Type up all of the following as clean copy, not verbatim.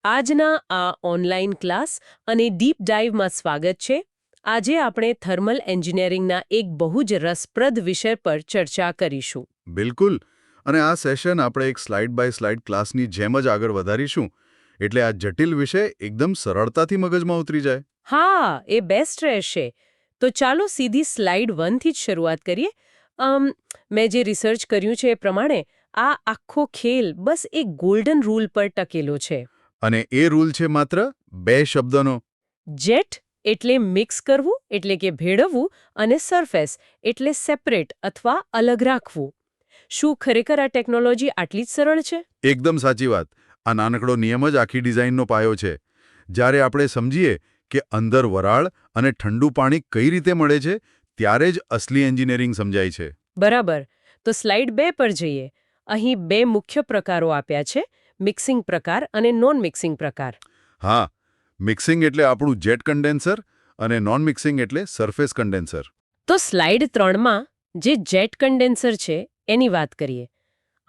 આજના આ online class અને ડીપ ડાઇવમાં સ્વાગત છે. આજે આપણે થર્મલ એન્જિનિયરિંગના એક બહુ જ રસપ્રદ વિષય પર ચર્ચા કરીશું. બિલકુલ. અને આ સેશન આપણે એક સ્લાઇડ બાય સ્લાઇડ ક્લાસની જેમ જ આગળ વધારીશું, એટલે આ જટિલ વિષય એકદમ સરળતાથી મગજમાં ઉતરી જાય. હા, એ બેસ્ટ રહેશે. તો ચાલો સીધી સ્લાઇડ 1થી જ શરૂઆત કરીએ. મેં જે રિસર્ચ કર્યું છે એ પ્રમાણે આ આખો ખેલ બસ એક ગોલ્ડન રૂલ પર ટકેલો છે. અને એ રૂલ છે માત્ર 2 શબ્દોનો. જેટ એટલે મિક્સ કરવું એટલે કે ભેળવવું, અને સરફેસ એટલે સેપરેટ અથવા અલગ રાખવું. શું ખરેખર આ ટેકનોલોજી આટલી જ સરળ છે? એકદમ સાચી વાત. આ નાનકડો નિયમ જ આખી ડિઝાઇનનો પાયો છે. જ્યારે આપણે સમજીએ કે અંદર વરાળ અને ઠંડુ પાણી કઈ રીતે મળે છે, ત્યારે જ અસલી એન્જિનિયરિંગ સમજાય છે. બરાબર. તો સ્લાઇડ 2 પર જઈએ. અહીં 2 મુખ્ય પ્રકારો આપ્યા છે, મિક્સિંગ પ્રકાર અને નોન મિક્સિંગ પ્રકાર. હા, મિક્સિંગ એટલે આપણું જેટ કન્ડેન્સર અને નોન મિક્સિંગ એટલે સરફેસ કન્ડેન્સર. તો સ્લાઇડ 3માં જે જેટ કન્ડેન્સર છે એની વાત કરીએ.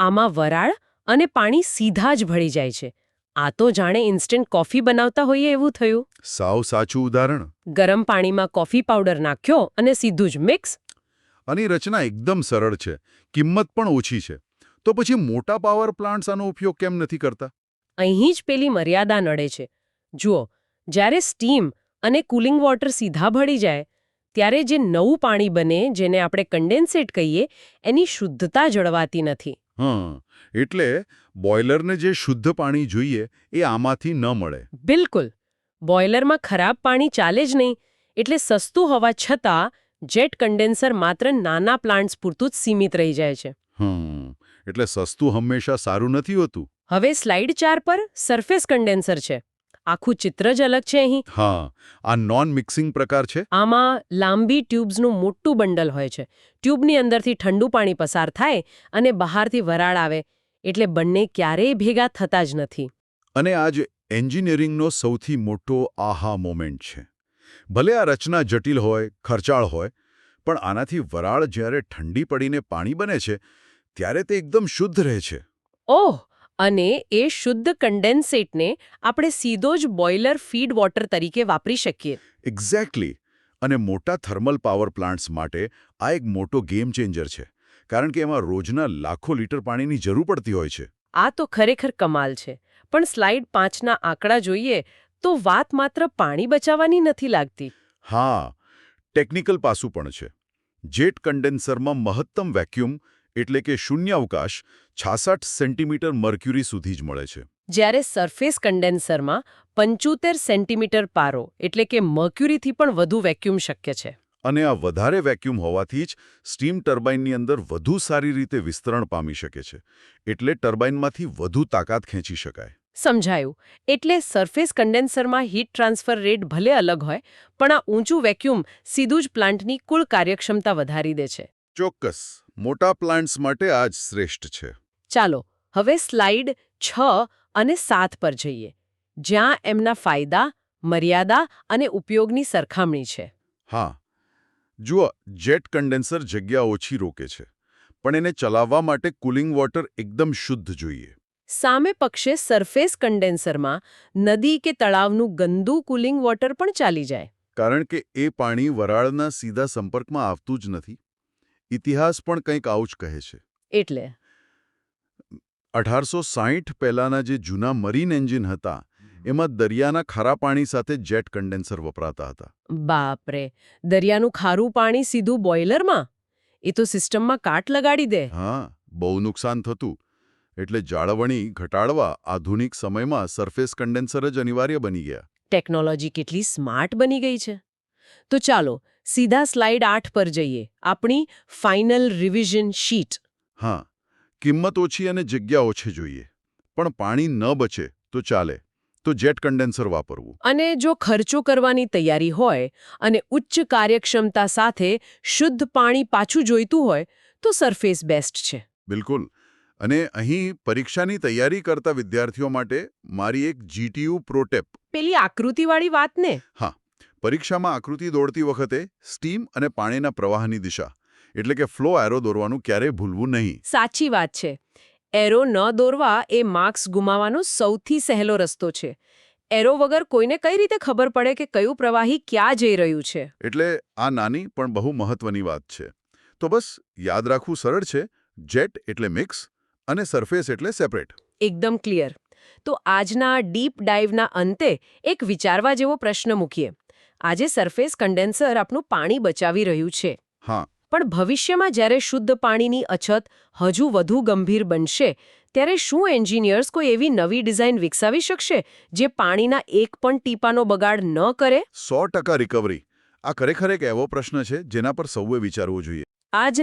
આમાં વરાળ અને પાણી સીધા જ ભળી જાય છે. આ તો જાણે ઇન્સ્ટન્ટ કોફી બનાવતા હોઈએ એવું થયું. સાવ સાચું ઉદાહરણ. ગરમ પાણીમાં કોફી પાવડર નાખ્યો અને સીધું જ મિક્સ. આની રચના એકદમ સરળ છે, કિંમત પણ ઓછી છે. તો પછી મોટા પાવર પ્લાન્ટ્સ આનો ઉપયોગ કેમ નથી કરતા? અહીં જ પેલી મર્યાદા નડે છે. જુઓ, જ્યારે સ્ટીમ અને કુલિંગ વોટર સીધા ભળી જાય ત્યારે જે નવું પાણી બને, જેને આપણે કન્ડેન્સેટ કહીએ, એની શુદ્ધતા જળવાતી નથી. એટલે બોઇલરને જે શુદ્ધ પાણી જોઈએ એ આમાંથી ન મળે. બિલકુલ. બોઇલરમાં ખરાબ પાણી ચાલે જ નહીં. એટલે સસ્તું હોવા છતાં જેટ કન્ડેન્સર માત્ર નાના પ્લાન્ટ્સ પૂરતું જ સીમિત રહી જાય છે. એટલે સસ્તું હંમેશા સારું નથી હોતું. હવે સ્લાઇડ 4 પર સરફેસ કન્ડેન્સર છે. આખું ચિત્ર જ અલગ છે અહીં. હા, આ નોન મિક્સિંગ પ્રકાર છે. આમાં લાંબી ટ્યુબ્સનું મોટું બંડલ હોય છે. ટ્યુબની અંદરથી ઠંડુ પાણી પસાર થાય અને બહારથી વરાળ આવે, એટલે બંને ક્યારેય ભેગા થતા જ નથી. અને આ જ એન્જિનિયરિંગનો સૌથી મોટો આહા મોમેન્ટ છે. ભલે આ રચના જટિલ હોય, ખર્ચાળ હોય, પણ આનાથી વરાળ જ્યારે ઠંડી પડીને પાણી બને છે, ત્યારે તે એકદમ શુદ્ધ રહે છે. ઓહ! અને એ શુદ્ધ કન્ડેન્સેટને આપણે સીધો જ બોઇલર ફીડ વોટર તરીકે વાપરી શકીએ. એક્ઝેક્ટલી. અને મોટા થર્મલ પાવર પ્લાન્ટ્સ માટે આ એક મોટો ગેમ ચેન્જર છે, કારણ કે એમાં રોજના લાખો લીટર પાણીની જરૂર પડતી હોય છે. આ તો ખરેખર કમાલ છે. પણ સ્લાઇડ 5ના આંકડા જોઈએ તો વાત માત્ર પાણી બચાવવાની નથી લાગતી. હા, ટેકનિકલ પાસું પણ છે. જેટ કન્ડેન્સરમાં મહત્તમ વેક્યુમ એટલે કે શૂન્યાવકાશ 66 સેન્ટીમીટર મર્ક્યુરી સુધી જ મળે છે. જ્યારે સરફેસ કન્ડેન્સરમાં 75 સેન્ટીમીટર પારો એટલે કે મર્ક્યુરીથી પણ વધુ વેક્યુમ શક્ય છે. અને આ વધારે વેક્યુમ હોવાથી જ સ્ટીમ ટર્બાઇનની અંદર વધુ સારી રીતે વિસ્તરણ પામી શકે છે. એટલે ટર્બાઇનમાંથી વધુ તાકાત ખેંચી શકાય. સમજાયું. એટલે સરફેસ કન્ડેન્સરમાં હીટ ટ્રાન્સફર રેટ ભલે અલગ હોય, પણ આ ઊંચું વેક્યુમ સીધું જ પ્લાન્ટની કુલ કાર્યક્ષમતા વધારી દે છે. ચોક્કસ. મોટા પ્લાન્ટ્સ માટે આ જ શ્રેષ્ઠ છે. ચાલો હવે સ્લાઇડ 6 અને 7 પર જઈએ, જ્યાં એમના ફાયદા, મર્યાદા અને ઉપયોગની સરખામણી છે. હા, જુઓ, જેટ કન્ડેન્સર જગ્યા ઓછી રોકે છે, પણ એને ચલાવવા માટે કુલિંગ વોટર એકદમ શુદ્ધ જોઈએ. સામે પક્ષે સરફેસ કન્ડેન્સરમાં નદી કે તળાવનું ગંદુ કુલિંગ વોટર પણ ચાલી જાય. કારણ કે એ પાણી વરાળના સીધા સંપર્કમાં આવતું જ નથી. ઇતિહાસ પણ કંઈક આવું જ કહે છે. એટલે 1860 પહેલાના જે જૂના મરીન એન્જિન હતા, એમાં દરિયાના ખારા પાણી સાથે જેટ કન્ડેન્સર વપરાતા હતા. બાપરે! દરિયાનું ખારું પાણી સીધું બોઇલરમાં? એ તો સિસ્ટમમાં કાટ લગાડી દે. હા, બહુ નુકસાન થતું. એટલે જાળવણી ઘટાડવા આધુનિક સમયમાં સરફેસ કન્ડેન્સર જ અનિવાર્ય બની ગયા. ટેકનોલોજી કેટલી સ્માર્ટ બની ગઈ છે. તો ચાલો સીધા સ્લાઇડ 8 પર જઈએ, આપણી ફાઇનલ રિવિઝન શીટ. હા, કિંમત ઓછી અને જગ્યા ઓછી જોઈએ. પણ પાણી ન બચે તો ચાલે, તો જેટ કન્ડેન્સર વાપરવું. અને જો ખર્ચો કરવાની તૈયારી હોય અને ઉચ્ચ કાર્યક્ષમતા સાથે શુદ્ધ પાણી પાછું જોઈતું હોય તો સરફેસ બેસ્ટ છે. બિલકુલ. અને અહીં પરીક્ષાની તૈયારી કરતા વિદ્યાર્થીઓ માટે મારી એક GTU પ્રોટેપ. પેલી આકૃતિવાળી વાત ને? હા, પરીક્ષામાં આકૃતિ દોડતી વખતે સ્ટીમ અને પાણીના પ્રવાહની દિશા એટલે કે ફ્લો એરો દોરવાનું ક્યારેય ભૂલવું નહીં. સાચી વાત છે. એરો ન દોરવા એ માર્ક્સ ગુમાવવાનો સૌથી સહેલો રસ્તો છે. એરો વગર કોઈને કઈ રીતે ખબર પડે કે કયું પ્રવાહી ક્યાં જઈ રહ્યું છે? એટલે આ નાની પણ બહુ મહત્વની વાત છે. તો બસ યાદ રાખવું સરળ છે. જેટ એટલે મિક્સ અને સરફેસ એટલે સેપરેટ. એકદમ ક્લિયર. તો આજના ડીપ ડાઇવના અંતે એક વિચારવા જેવો પ્રશ્ન મૂકીએ. આજે સરફેસ કન્ડેન્સર આપણું પાણી બચાવી રહ્યું છે. હા. પણ ભવિષ્યમાં જ્યારે શુદ્ધ પાણીની અછત હજુ વધુ ગંભીર બનશે ત્યારે શું એન્જિનિયર્સ કોઈ એવી નવી ડિઝાઇન વિકસાવી શકશે જે પાણીના એક પણ ટીપાનો બગાડ ન કરે? 100% રિકવરી. આ ખરેખર એક એવો પ્રશ્ન છે જેના પર સૌએ વિચારવું જોઈએ. આજ